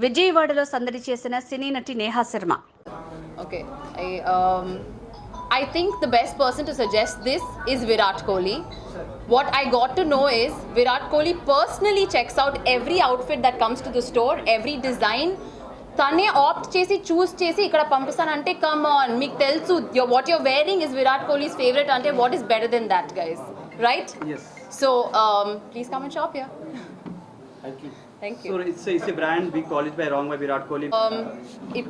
విజయవాడలో సందడి చేసిన సినీ నటి Neha Sharma. Okay, I think the best person to suggest this is Virat Kohli. What I got to know is Virat Kohli personally checks out every outfit that comes to the store, every design. తనే opt చేసి choose చేసి ఇక్కడ పంపిస్తానంటే come on, మీకు తెలుసు what your wearing is Virat Kohli's favourite అంటే what is better than that guys, right? So please come and shop here. Thank you. So it's a brand we call it by wrong by Virat Kohli.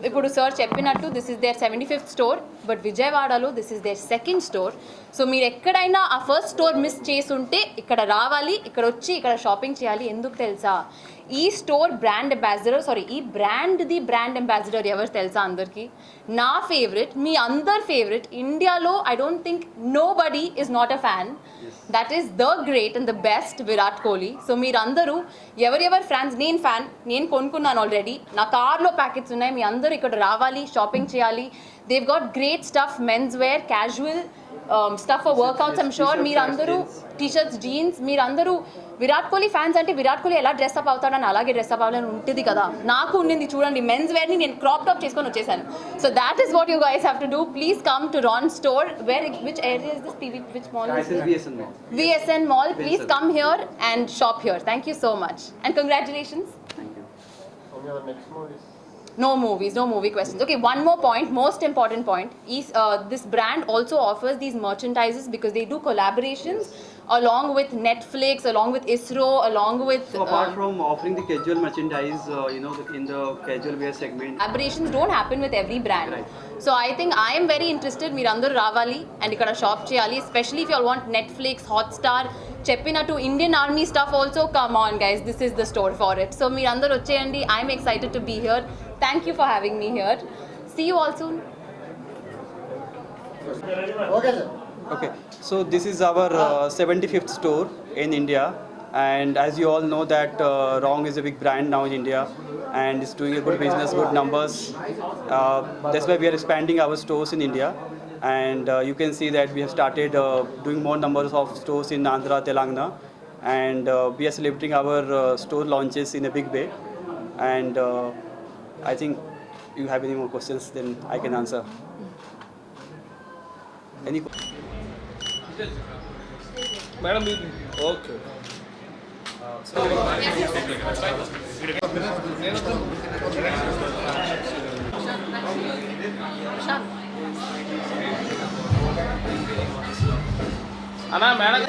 ఇప్పుడు sir చెప్పినట్టు this is their 75th store, but విజయవాడలో this is their second store. So మీరు ఎక్కడైనా ఆ first store miss చేసి ఉంటే ఇక్కడ రావాలి, ఇక్కడ వచ్చి ఇక్కడ షాపింగ్ చేయాలి. ఎందుకు తెలుసా? ఈ స్టోర్ బ్రాండ్ అంబాసిడర్, ఈ బ్రాండ్ది బ్రాండ్ అంబాసిడర్ ఎవరు తెలుసా అందరికీ? నా ఫేవరెట్, మీ అందరి ఫేవరెట్, ఇండియాలో I don't think nobody is not a fan. That is the great and the best Virat Kohli. So మీరందరూ ఎవరెవరు ఫ్యాన్స్, నేను ఫ్యాన్, నేను కొనుక్కున్నాను ఆల్రెడీ, నా కార్లో ప్యాకెట్స్ ఉన్నాయి. మీ అందరూ ఇక్కడ రావాలి, షాపింగ్ చేయాలి. They've got great stuff, men's wear, casual stuff for workouts. I'm sure మీరందరూ టీషర్ట్స్, జీన్స్, మీరందరూ విరాట్ కోహ్లీ ఫ్యాన్స్ అంటే విరాట్ కోహ్లీ ఎలా డ్రెస్అప్ అవుతాడని అలాగే డ్రెస్అప్ అవ్వాలని ఉంటుంది కదా. నాకు ఉండింది చూడండి, మెన్స్ వేర్ని నేను క్రాప్ టాప్ చేసుకొని వచ్చేసాను. So that is what you guys have to do. Please come to Wrogn store. Which area is this? Which mall? VSN Mall. Please come here and shop here. Thank you so much and congratulations. Thank you. No movies, no movie questions. Okay, one more point, most important point is this brand also offers these merchandises because they do collaborations along with Netflix, along with ISRO, along with So apart from offering the casual merchandise, in the casual wear segment, collaborations don't happen with every brand. Right. So I think I am very interested. Meerandaru ravali and ikkada shop cheyali, especially if you all want Netflix, Hotstar, cheppinattu Indian Army stuff also. Come on guys, this is the store for it. So meerandaru vacheyandi. I am excited to be here. Thank you for having me here. See you all soon. okay. So this is our 75th store in India, and as you all know that Wrong is a big brand now in India and it's doing a good business, good numbers. That's why we are expanding our stores in India, and you can see that we have started doing more numbers of stores in Andhra, Telangana, and we are celebrating our store launches in a big way. And I think you have any more questions, then I can answer. Any Madam, okay. Anna, madam.